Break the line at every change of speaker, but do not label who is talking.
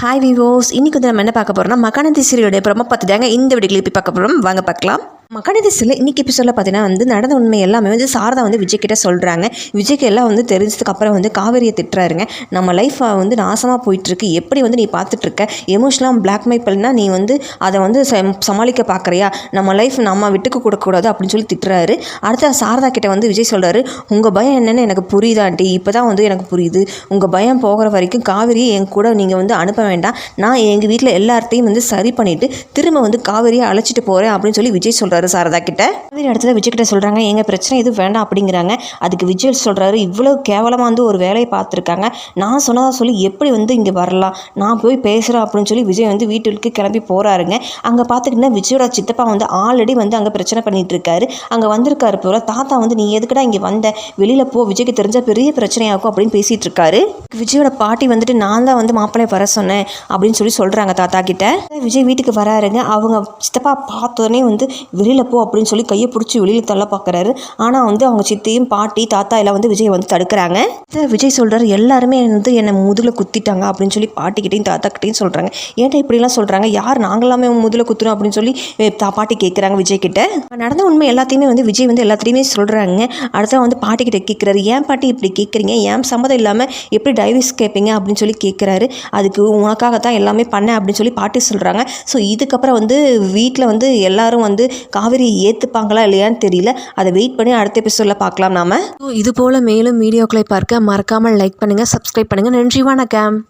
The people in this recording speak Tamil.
ஹாய் விவோஸ், இன்றைக்கி வந்து நம்ம என்ன பார்க்க போகிறோம்னா மகாநதி சீரியலுடைய ப்ரோமோ பார்த்து தாங்க இந்த வீடியோ கிளிப்பி பார்க்க போகிறோம். வாங்க பார்க்கலாம். மகாநதி சீரியல் இன்றைக்கி எபிசோடில் பார்த்தீங்கன்னா வந்து நடந்த உண்மை எல்லாமே வந்து சாரதா வந்து விஜய் கிட்ட சொல்கிறாங்க. விஜய்க்கு எல்லாம் வந்து தெரிஞ்சதுக்கு அப்புறம் வந்து காவேரியை திட்டுறாருங்க. நம்ம லைஃப் வந்து நாசமாக போயிட்டுருக்கு, எப்படி வந்து நீ பார்த்துட்ருக்க, எமோஷனலாக பிளாக்மெயில் பண்ணினா நீ வந்து அதை வந்து சமாளிக்க பார்க்குறியா, நம்ம லைஃப் நம்ம விட்டுக்கு கொடுக்கக்கூடாது அப்படின்னு சொல்லி திட்டுறாரு. அடுத்த சாரதா கிட்ட வந்து விஜய் சொல்கிறாரு, உங்கள் பயம் என்னென்னு எனக்கு புரியுதாண்டி, இப்போ தான் வந்து எனக்கு புரியுது. உங்கள் பயம் போகிற வரைக்கும் காவேரியை என் கூட நீங்கள் வந்து அனுப்ப வேண்டாம், நான் எங்கள் வீட்டில் எல்லார்ட்டையும் வந்து சரி பண்ணிவிட்டு திரும்ப வந்து காவேரியை அழைச்சிட்டு போகிறேன் அப்படின்னு சொல்லி விஜய் சொல்கிறாரு சாரதா கிட்ட. காவேரி இடத்துல விஜய் கிட்ட சொல்கிறாங்க, எங்கள் பிரச்சனை எதுவும் வேண்டாம் அப்படிங்கிறாங்க. அதுக்கு விஜய் சொல்கிறாரு, இவ்வளோ கேவலமாக வந்து ஒரு வேலையை பார்த்துருக்காங்க, நான் சொன்னதாக சொல்லி எப்படி வந்து இங்கே வரலாம், நான் போய் பேசுகிறேன் அப்படின்னு சொல்லி விஜய் வந்து வீட்டுக்கு கிளம்பி போகிறாருங்க. அங்கே பார்த்துக்கிட்டா விஜயோட சித்தப்பா வந்து ஆல்ரெடி வந்து அங்கே பிரச்சனை பண்ணிட்டு இருக்காரு. அங்கே வந்திருக்காரு போல. தாத்தா வந்து நீ எதுக்கடா இங்கே வந்த, வெளியில் போ, விஜய்க்கு தெரிஞ்ச பெரிய பிரச்சனையாகும் அப்படின்னு பேசிகிட்டு இருக்காரு. விஜயோட பாட்டி வந்துட்டு நான் தான் வந்து மாப்பிள்ளை வர சொன்னேன் அப்படின்னு சொல்லி சொல்கிறாங்க தாத்தா கிட்ட. விஜய் வீட்டுக்கு வராருங்க. அவங்க சித்தப்பா பார்த்தோன்னே வந்து வெளியில் போ அப்படின்னு சொல்லி கையை பிடிச்சி வெளியில் தள்ள பார்க்குறாரு. ஆனால் வந்து அவங்க சித்தியும் பாட்டி தாத்தா எல்லாம் வந்து விஜய் வந்து தடுக்கிறாங்க. விஜய் சொல்கிறாரு, எல்லாருமே வந்து என்னை முதுகில் குத்திட்டாங்க அப்படின்னு சொல்லி பாட்டிக்கிட்டையும் தாத்தா கிட்டையும் சொல்கிறாங்க. ஏன்டா இப்படிலாம் சொல்கிறாங்க, யார் நாங்களாமே முதுகில் குத்துறோம் அப்படின்னு சொல்லி பாட்டி கேட்குறாங்க விஜய் கிட்ட. நடந்த உண்மை எல்லாத்தையுமே வந்து விஜய் வந்து எல்லாத்தையுமே சொல்கிறாங்க. அடுத்த வந்து பாட்டிக்கிட்ட கேட்குறாரு, ஏன் பாட்டி இப்படி கேட்குறீங்க, ஏன் சம்மதம் இல்லாமல் எப்படி டைவர்ஸ் கேட்பீங்க அப்படின்னு சொல்லி கேட்குறாரு. அதுக்கு உனக்காகத்தான் எல்லாமே பண்ணேன் அப்படின்னு சொல்லி பாட்டி சொல்கிறாங்க. ஸோ இதுக்கப்புறம் வந்து வீட்டில் வந்து எல்லாரும் வந்து காவேரி ஏற்றுப்பாங்களா இல்லையான்னு தெரியல. அதை வெயிட் பண்ணி அடுத்த எபிசோடில் பார்க்கலாம் நாம. இது போல் மேலும் வீடியோக்களை பார்க்க மறக்காமல் லைக் பண்ணுங்கள், சப்ஸ்கிரைப் பண்ணுங்கள். நன்றி, வணக்கம்.